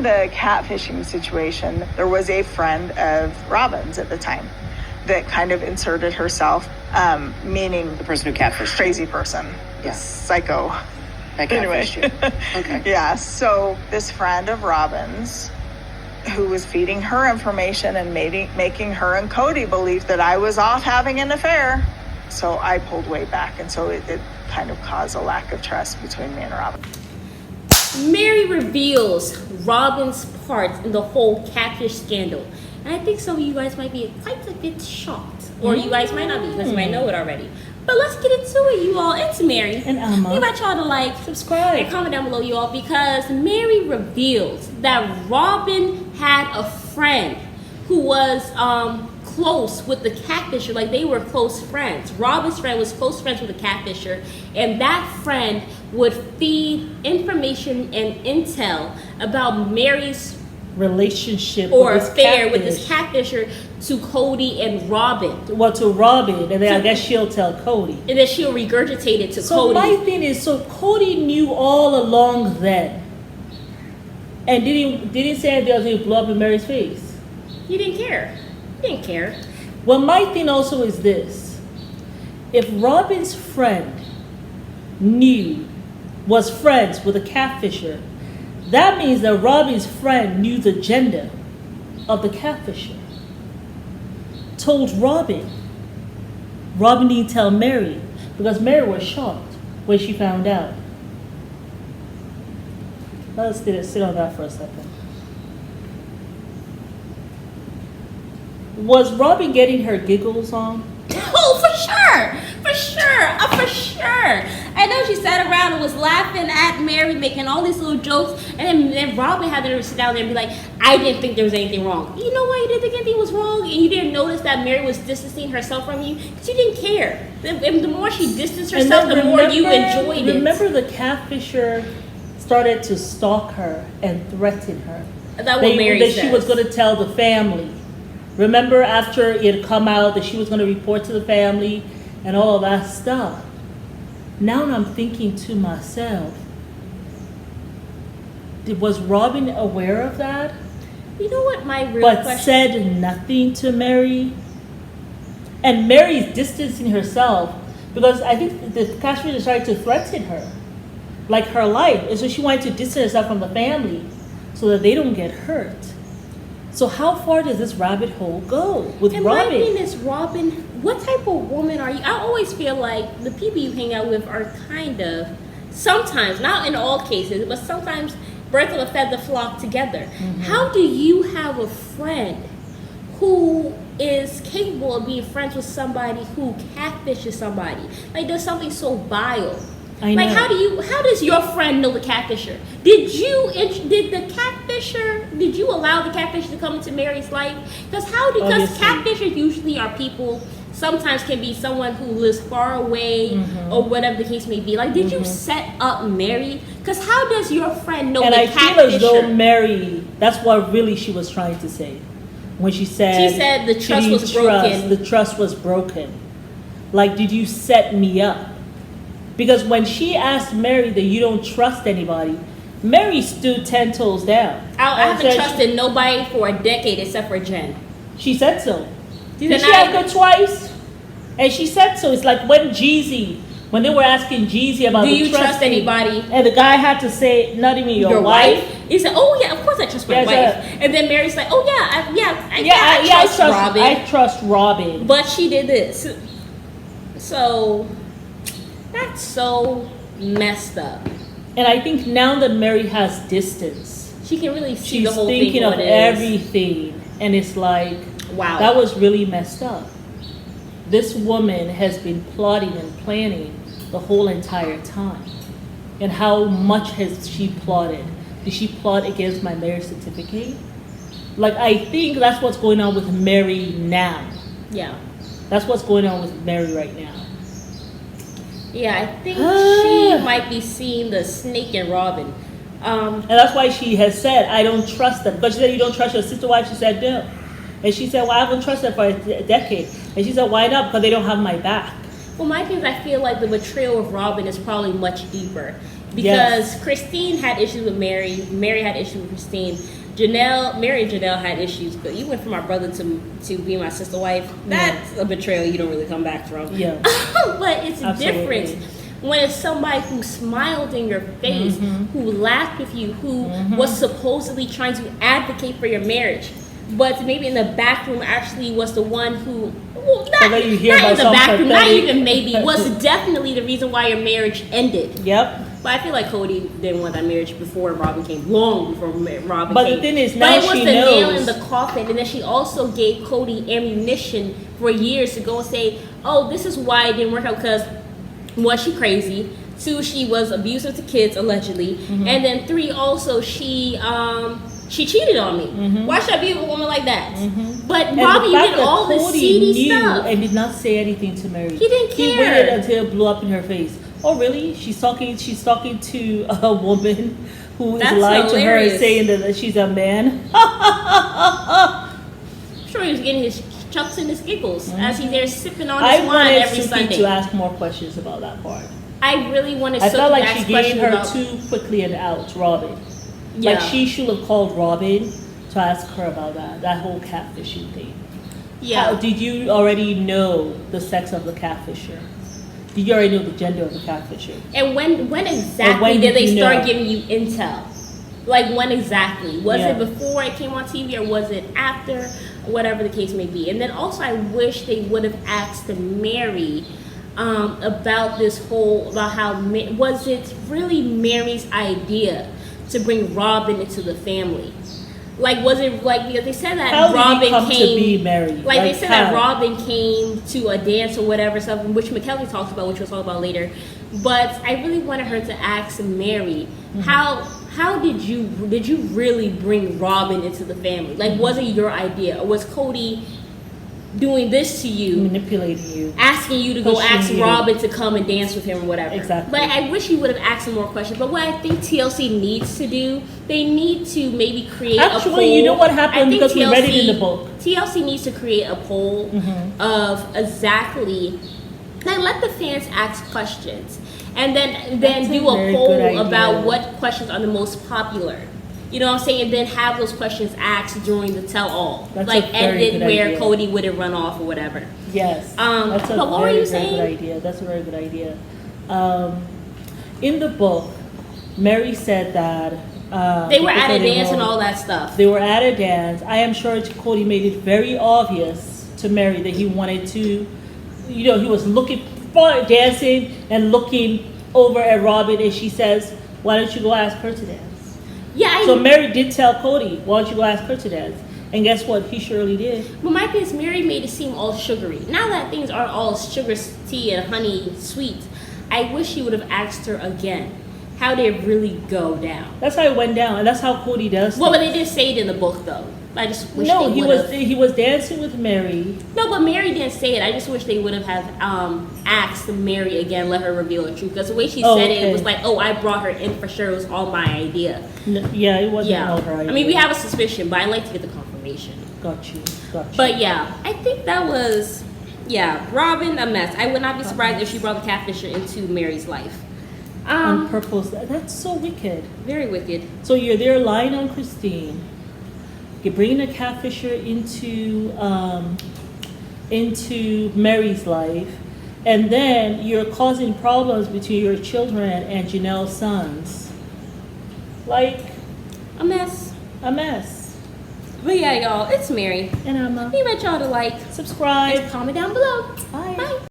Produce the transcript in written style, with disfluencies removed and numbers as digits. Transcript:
during the catfishing situation, there was a friend of Robyn's at the time that kind of inserted herself, meaning the person who catfished. Crazy person. Yeah. Psycho. Anyway. Okay. Yeah, so this friend of Robyn's, who was feeding her information and making her and Cody believe that I was off having an affair. So I pulled way back, and so it kind of caused a lack of trust between me and Robyn. Meri reveals Robyn's part in the whole catfish scandal. And I think some of you guys might be quite a bit shocked. Or you guys might not be, because you might know it already. But let's get into it, you all. It's Meri. And Alma. We invite y'all to like, subscribe, and comment down below, you all, because Meri reveals that Robyn had a friend who was close with the catfisher. Like, they were close friends. Robyn's friend was close friends with the catfisher, and that friend would feed information and intel about Meri's relationship or with affair with this catfisher to Cody and Robyn. Well, to Robyn, and then I guess she'll tell Cody. And then she'll regurgitate it to so Cody. So my thing is, so Cody knew all along then, and didn't say anything else to blow up in Meri's face. He didn't care. He didn't care. Well, my thing also is this: if Robyn's friend was friends with a catfisher, that means that Robyn's friend knew the agenda of the catfisher. Told Robyn. Robyn didn't tell Meri because Meri was shocked when she found out. Let's sit on that for a second. Was Robyn getting her giggles on? Oh, for sure. For sure. I know she sat around and was laughing at Meri, making all these little jokes, and then Robyn had to sit down there and be like, I didn't think there was anything wrong. You know why you didn't think anything was wrong? And you didn't notice that Meri was distancing herself from you? Because you didn't care. The more she distanced herself, the more you enjoyed it. Remember the catfisher started to stalk her and threaten her. That's what Meri said. That she was going to tell the family. Remember after it had come out that she was going to report to the family and all of that stuff. Now I'm thinking to myself, was Robyn aware of that? You know what my real but question... said nothing to Meri? And Meri's distancing herself because I think the catfisher started to threaten her. Like her life. And so she wanted to distance herself from the family so that they don't get hurt. So how far does this rabbit hole go with and Robyn? My thing is, Robyn, what type of woman are you? I always feel like the people you hang out with are kind of, sometimes, not in all cases, but sometimes birds of a feather flock together. Mm-hmm. How do you have a friend who is capable of being friends with somebody who catfishes somebody? Like, there's something so vile. I know. Like, how does your friend know the catfisher? Did you allow the catfisher to come into Meri's life? Because catfishers usually are people, sometimes can be someone who lives far away or whatever the case may be. Like, did you set up Meri? Because how does your friend know the catfisher? And I feel as though Meri, that's what really she was trying to say. When she said the trust was broken. The trust was broken. Like, did you set me up? Because when she asked Meri that you don't trust anybody, Meri stood 10 toes down. I haven't trusted nobody for a decade except for Jen. She said so. Did she ask her twice? And she said so. It's like when they were asking Jeezy about do you trust anybody? And the guy had to say, not even your wife. He said, oh yeah, of course I trust my wife. And then Meri's like, oh yeah, I trust Robyn. I trust Robyn. But she did this. So... that's so messed up. And I think now that Meri has distance, she can really see the whole thing. She's thinking of everything. And it's like, wow, that was really messed up. This woman has been plotting and planning the whole entire time. And how much has she plotted? Did she plot against my marriage certificate? Like, I think that's what's going on with Meri now. Yeah. That's what's going on with Meri right now. Yeah, I think she might be seeing the snake in Robyn. And that's why she has said, I don't trust them. Because she said, you don't trust your sister wife? She said, no. And she said, well, I haven't trusted them for a decade. And she said, why not? Because they don't have my back. Well, my thing is, I feel like the betrayal of Robyn is probably much deeper. because Yes. Christine had issues with Meri. Meri had issues with Christine. Meri and Janelle had issues, but you went from my brother to be my sister wife. That's a betrayal you don't really come back from. Yeah. But it's Absolutely. different when it's somebody who smiled in your face, who laughed with you, who was supposedly trying to advocate for your marriage, but maybe in the back room actually was the one who, well, not, then you hear not about in the some back room, not pathetic- even maybe, was definitely the reason why your marriage ended. Yep. But I feel like Cody didn't want that marriage before Robyn came, long before Robyn But came. the thing is, but now it was she the nail knows. in the coffin, and then she also gave Cody ammunition for years to go and say, "Oh, this is why it didn't work out because one, she crazy. Two, she was abusive to kids allegedly, and then three, also she cheated on me. Why should I be with a woman like that?" But And Robyn, the you fact did that all this Cody seedy knew stuff. and did not say anything to Meri. He didn't He care. waited until it blew up in her face. Oh, really? She's talking to a woman who is That's lying to her and hilarious. saying that she's a man. I'm sure he was getting his chucks and his giggles as he's there sipping on his I wine wanted every Suki Sunday. to ask more questions about that part. I really wanted I Suki felt to like ask she gave questions her about. too quickly an out, Robyn. Yeah. Like she should have called Robyn to ask her about that whole catfishing thing. Yeah. Did you already know the sex of the catfisher? Did you already know the gender of the catfisher? And when exactly And when did they you start know? giving you intel? Like when exactly? Was Yeah. it before it came on TV or was it after? Whatever the case may be. And then also I wish they would have asked Meri about this whole, about how, was it really Mary's idea to bring Robyn into the family? Like, was it like, because they said that How did Robyn he come came to be Meri? Like they said that how? Robyn came to a dance or whatever, something which McKelvey talks about, which we'll talk about later. But I really wanted her to ask Meri, how did you really bring Robyn into the family? Like, was it your idea, or was Cody doing this to you, Manipulating you. asking you to go Pushing ask you. Robyn to come and dance with him or whatever? Exactly. But I wish you would have asked some more questions. But what I think TLC needs to do, they need to maybe create a poll. Actually, you know what happened? I think Because we read it in the book. TLC needs to create a poll of exactly, like, let the fans ask questions, and then That's a do a very poll good idea. about what questions are the most popular. You know what I'm saying? And then have those questions asked during the tell-all, That's like a very ended good where idea. Cody wouldn't run off or whatever. Yes. That's a but what were very, you very good saying? idea. That's a very good idea. In the book, Meri said that They were at a before they dance and wrote- all that stuff. They were at a dance. I am sure Cody made it very obvious to Meri that he wanted to, he was looking for dancing and looking over at Robyn, and she says, "Why don't you go ask her to dance?" Yeah, So Meri did tell Cody, "Why don't you go ask her to dance?" And guess what? He surely did. But my thing is, Meri made it seem all sugary. Now that things aren't all sugar, tea, and honey sweet, I wish he would have asked her again. How did it really go down? That's how it went down, and that's how Cody does. Well, but things. they did say it in the book, though. I just wish No, they he would was have. he was dancing with Meri. No, but Meri didn't say it. I just wish they would have asked Meri again, let her reveal the truth. Because the way she Oh, said it, okay. it was like, "Oh, I brought her in for sure. It was all my idea." Yeah, it wasn't Yeah. all right. I mean, we have a suspicion, but I like to get the confirmation. Got you. But yeah, I think that was, Robyn, a mess. I would not be surprised if she brought the catfisher into Mary's life. On purpose. That's so wicked. Very wicked. So you're there lying on Christine. You're bringing a catfisher into Mary's life, and then you're causing problems between your children and Janelle's sons. Like A mess. a mess. But yeah, y'all, it's Meri. And I'm We want y'all to like, subscribe. and comment down below. Bye. Bye.